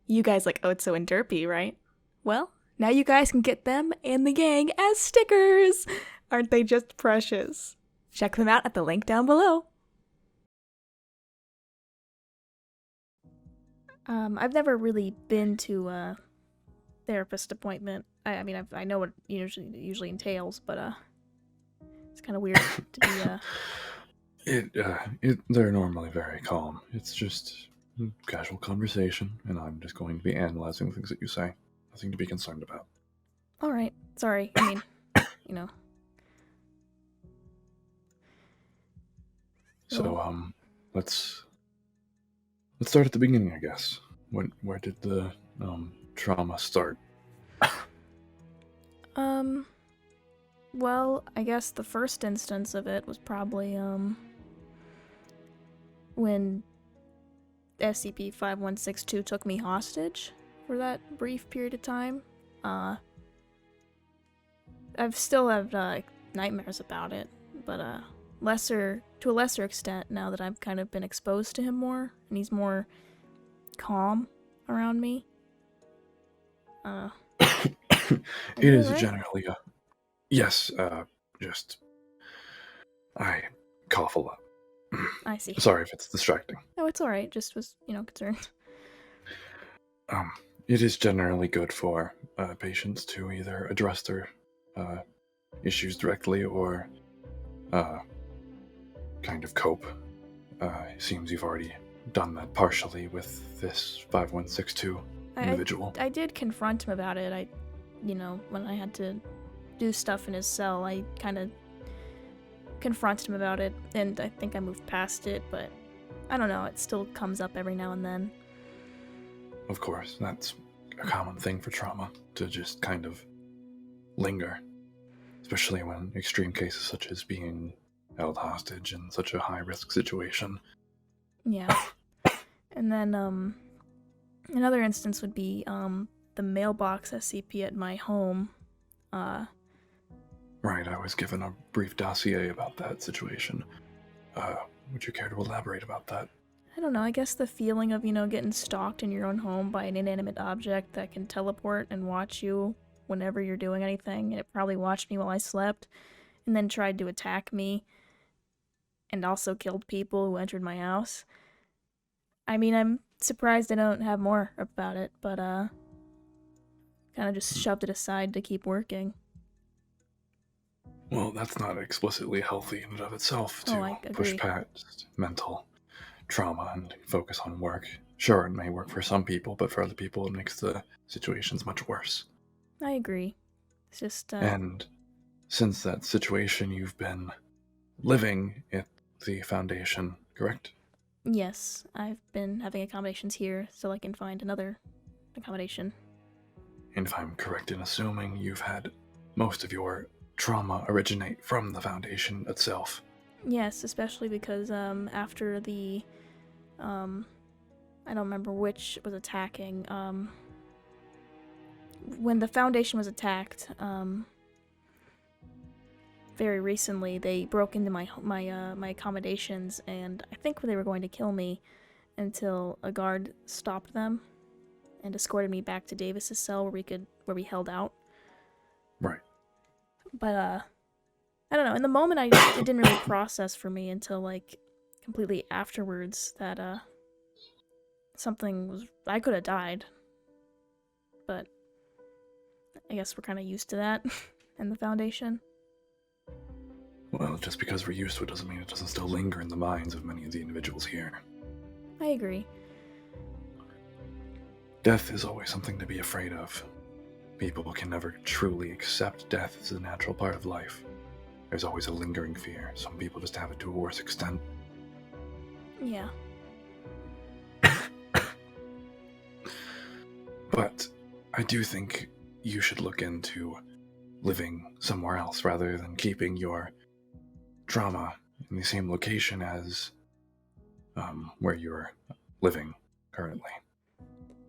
You guys like Otso and Derpy, right? Well, now you guys can get them and the gang as stickers! Aren't they just precious? Check them out at the link down below. I've never really been to a therapist appointment. I mean, I know what it usually entails, but it's kind of weird to be They're normally very calm. It's just casual conversation, and I'm just going to be analyzing things that you say. Nothing to be concerned about. All right. Sorry. I mean, you know. So, let's start at the beginning, I guess. Where did the trauma start? Well, I guess the first instance of it was probably when SCP-5162 took me hostage for that brief period of time. I still have nightmares about it, but to a lesser extent now that I've kind of been exposed to him more, and he's more calm around me. It is generally yes. Just I cough a lot. I see. Sorry if it's distracting. No, it's all right. Just was concerned. It is generally good for patients to either address their issues directly or kind of cope. It seems you've already done that partially with this 5162 individual. I did confront him about it. When I had to do stuff in his cell, I kind of confronted him about it, and I think I moved past it, but I don't know, it still comes up every now and then. Of course, that's a common thing for trauma, to just kind of linger, especially when extreme cases such as being held hostage in such a high-risk situation. Yeah. And then, another instance would be, the mailbox SCP at my home. Right, I was given a brief dossier about that situation. Would you care to elaborate about that? I don't know, I guess the feeling of, getting stalked in your own home by an inanimate object that can teleport and watch you whenever you're doing anything, and it probably watched me while I slept, and then tried to attack me, and also killed people who entered my house. I mean, I'm surprised I don't have more about it, but, kind of just shoved it aside to keep working. Well, that's not explicitly healthy in and of itself to push past mental trauma and focus on work. Sure, it may work for some people, but for other people it makes the situations much worse. I agree. It's just, And since that situation, you've been living at the Foundation, correct? Yes, I've been having accommodations here, so I can find another accommodation. And if I'm correct in assuming, you've had most of your trauma originate from the Foundation itself. Yes, especially because after the I don't remember which was attacking. When the Foundation was attacked, very recently, they broke into my accommodations, and I think they were going to kill me until a guard stopped them and escorted me back to Davis's cell where we held out. Right. But I don't know. In the moment, it didn't really process for me until completely afterwards that I could have died. But I guess we're kind of used to that in the Foundation. Well, just because we're used to it doesn't mean it doesn't still linger in the minds of many of the individuals here. I agree. Death is always something to be afraid of. People can never truly accept death as a natural part of life. There's always a lingering fear. Some people just have it to a worse extent. Yeah. But I do think you should look into living somewhere else rather than keeping your trauma in the same location as where you're living currently.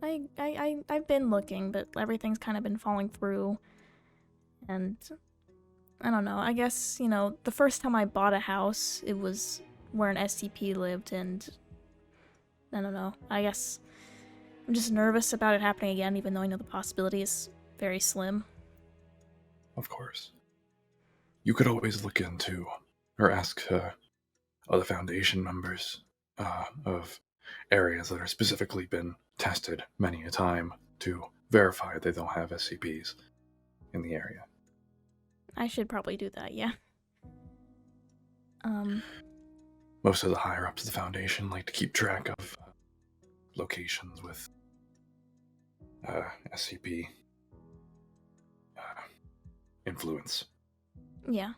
I've been looking, but everything's kind of been falling through. And I don't know, I guess, the first time I bought a house, it was where an SCP lived, and I don't know, I guess I'm just nervous about it happening again, even though I know the possibility is very slim. Of course. You could always look into, or ask other Foundation members of areas that are specifically been tested many a time to verify they don't have SCPs in the area. I should probably do that, yeah. Most of the higher-ups of the Foundation like to keep track of locations with SCP influence. Yeah.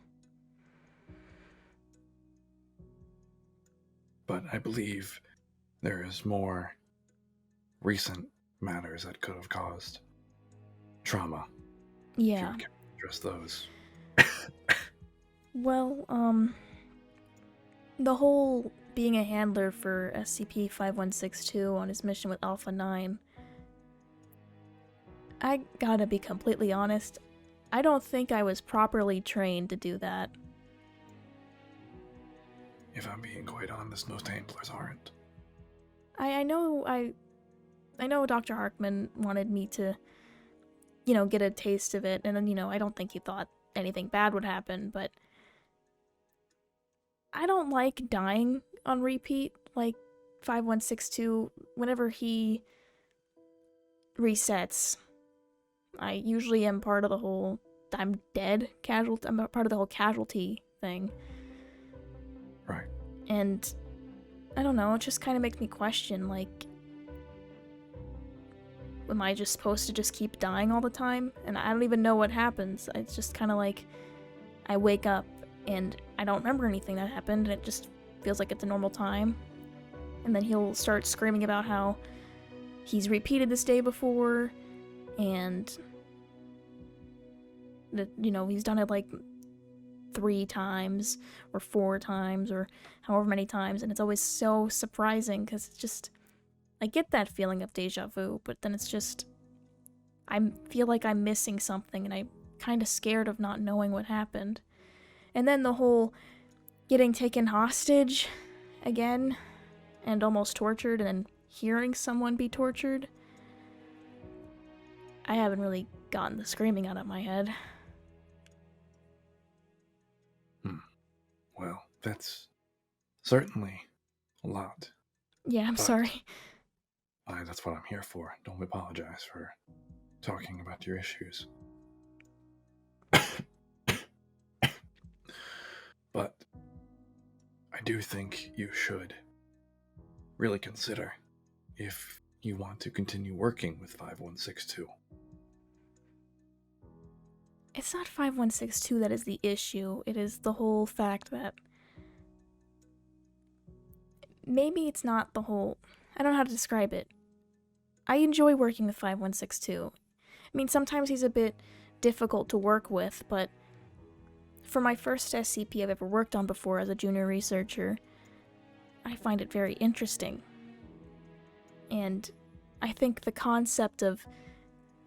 But I believe there is more recent matters that could have caused trauma. Yeah. If you can address those. Well, the whole being a handler for SCP-5162 on his mission with Alpha 9, I gotta be completely honest, I don't think I was properly trained to do that. If I'm being quite honest, most handlers aren't. I know Dr. Harkman wanted me to, get a taste of it, and then, I don't think he thought anything bad would happen, but I don't like dying on repeat, like 5162. Whenever he resets, I usually am part of the whole I'm dead casualty. I'm part of the whole casualty thing. Right. And I don't know, it just kind of makes me question, like, am I just supposed to just keep dying all the time? And I don't even know what happens. It's just kind of like I wake up and I don't remember anything that happened, and it just feels like it's a normal time. And then he'll start screaming about how he's repeated this day before, and that, he's done it like 3 times or 4 times or however many times, and it's always so surprising because it's just, I get that feeling of deja vu, but then it's just, I feel like I'm missing something, and I'm kind of scared of not knowing what happened. And then the whole getting taken hostage again and almost tortured, and then hearing someone be tortured. I haven't really gotten the screaming out of my head. Well, that's certainly a lot. Yeah, I'm sorry. That's what I'm here for. Don't apologize for talking about your issues. But I do think you should really consider if you want to continue working with 5162. It's not 5162 that is the issue. It is the whole fact that maybe it's not the whole, I don't know how to describe it. I enjoy working with 5162. I mean, sometimes he's a bit difficult to work with, but for my first SCP I've ever worked on before as a junior researcher, I find it very interesting. And I think the concept of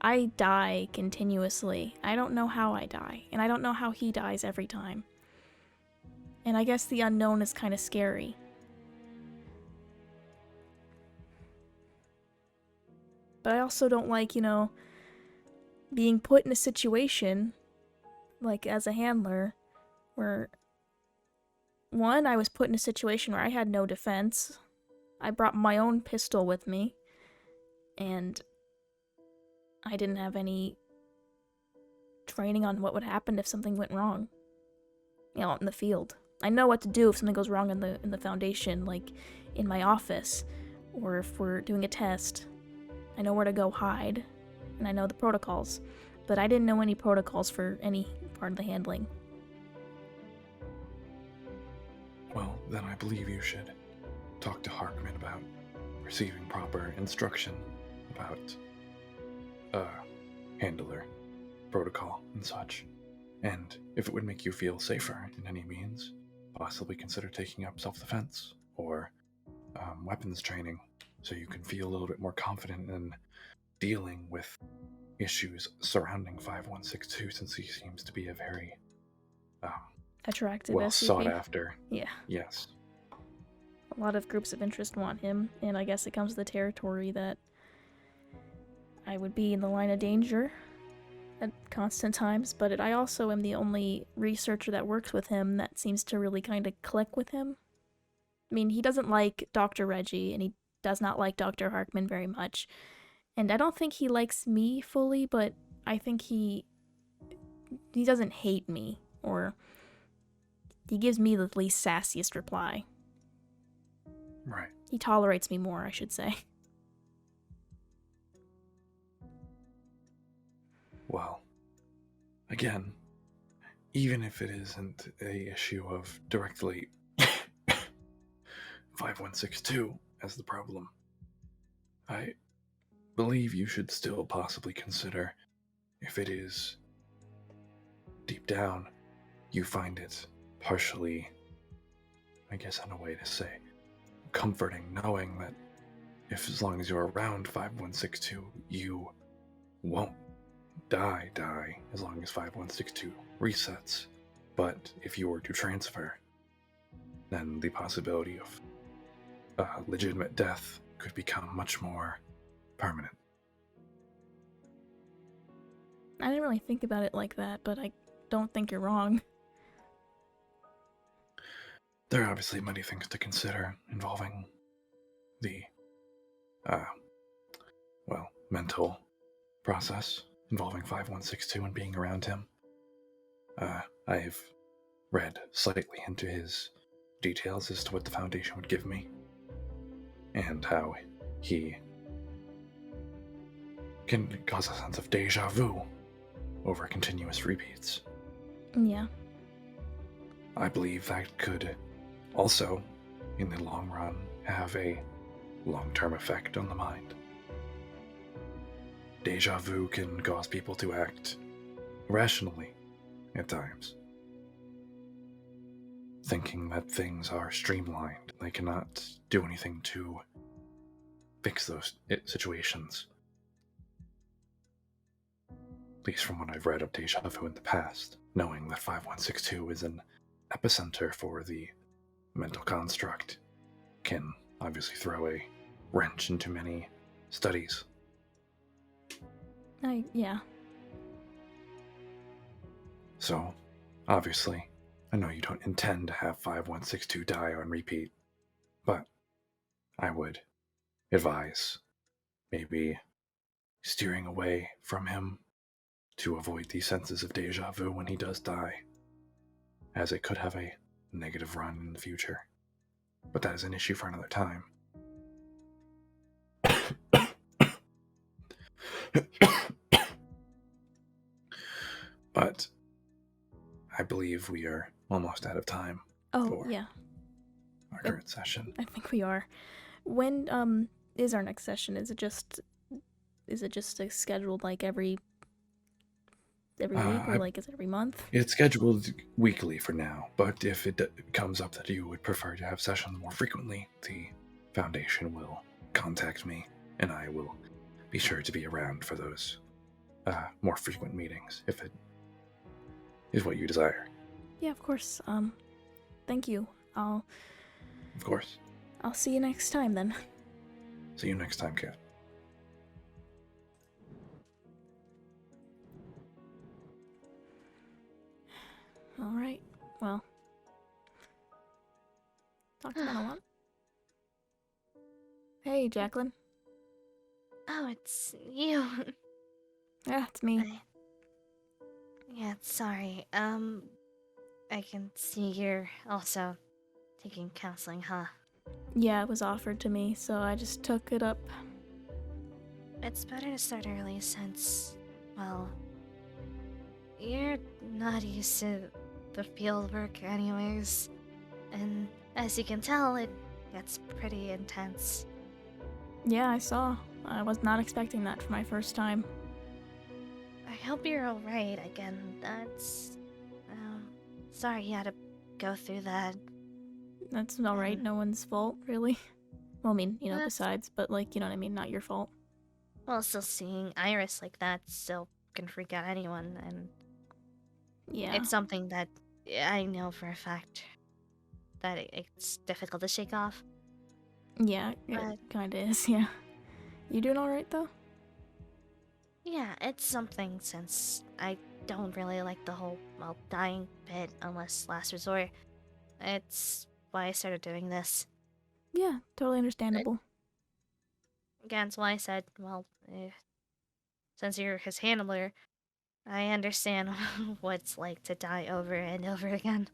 I die continuously. I don't know how I die, and I don't know how he dies every time. And I guess the unknown is kind of scary. But I also don't like, being put in a situation, like as a handler, where, one, I was put in a situation where I had no defense. I brought my own pistol with me, and I didn't have any training on what would happen if something went wrong, out in the field. I know what to do if something goes wrong in the Foundation, like in my office, or if we're doing a test. I know where to go hide, and I know the protocols, but I didn't know any protocols for any part of the handling. Well, then I believe you should talk to Harkman about receiving proper instruction about handler protocol and such. And if it would make you feel safer in any means, possibly consider taking up self-defense or weapons training so you can feel a little bit more confident in dealing with issues surrounding 5162, since he seems to be a very attractive well SCP. sought after. Yeah. Yes. A lot of groups of interest want him, and I guess it comes to the territory that I would be in the line of danger at constant times, but I also am the only researcher that works with him that seems to really kind of click with him. I mean, he doesn't like Dr. Reggie, and he does not like Dr. Harkman very much. And I don't think he likes me fully, but I think he doesn't hate me, or he gives me the least sassiest reply. Right. He tolerates me more, I should say. Well, again, even if it isn't a issue of directly 5162 as the problem, I believe you should still possibly consider if it is deep down you find it partially, I guess in a way to say, comforting knowing that if as long as you're around 5162 you won't die as long as 5162 resets. But if you were to transfer, then the possibility of legitimate death could become much more permanent. I didn't really think about it like that, but I don't think you're wrong. There are obviously many things to consider involving the, mental process involving 5162 and being around him. I've read slightly into his details as to what the Foundation would give me, and how he can cause a sense of deja vu over continuous repeats. Yeah. I believe that could also, in the long run, have a long-term effect on the mind. Deja vu can cause people to act irrationally at times, thinking that things are streamlined. They cannot do anything to fix those situations. At least from what I've read of deja vu in the past, knowing that 5162 is an epicenter for the mental construct can obviously throw a wrench into many studies. Yeah. So, obviously, I know you don't intend to have 5162 die on repeat, but I would advise maybe steering away from him to avoid these senses of deja vu when he does die, as it could have a negative run in the future. But that is an issue for another time. But I believe we are almost out of time for yeah. our current session. I think we are. When is our next session? Is it just scheduled like every week, or like is it every month? It's scheduled weekly for now, but if it comes up that you would prefer to have sessions more frequently, the Foundation will contact me, and I will be sure to be around for those more frequent meetings, if it is what you desire. Yeah, of course. Thank you. Of course. I'll see you next time then. See you next time, Kat. Alright, well. Talked about a lot. Hey, Jacqueline. Oh, it's you. Yeah, it's me. Yeah, sorry. I can see you're also taking counseling, huh? Yeah, it was offered to me, so I just took it up. It's better to start early since, well, you're not used to the field work anyways. And as you can tell, it gets pretty intense. Yeah, I saw. I was not expecting that for my first time. I hope you're alright again. That's... sorry you had to go through that. That's alright, no one's fault, really. Well, I mean, That's- besides, but like, you know what I mean, not your fault. Well, still seeing Iris like that still can freak out anyone, and Yeah. it's something that I know for a fact that it's difficult to shake off. Yeah, it But- kinda is, yeah. You doing alright, though? Yeah, it's something since I don't really like the whole, well, dying bit unless last resort. It's why I started doing this. Yeah, totally It, understandable. again, it's why I said, well, since you're his handler, I understand what it's like to die over and over again.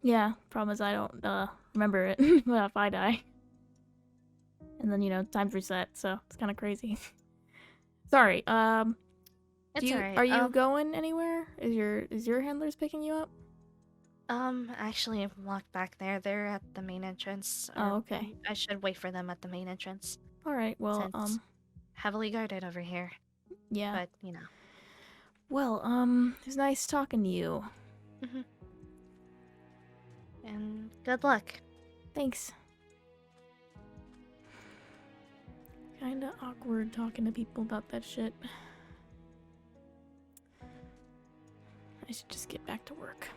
Yeah, problem is I don't remember it well, if I die. And then, time's reset, so it's kind of crazy. Sorry. It's Are alright. you going anywhere? Is your handlers picking you up? Actually, I've walked back there. They're at the main entrance, Oh, or okay. I should wait for them at the main entrance, All right. Well, since heavily guarded over here. yeah. But, you know. Well, it was nice talking to you. Hmm. And good luck. Thanks. Kinda awkward talking to people about that shit. I should just get back to work.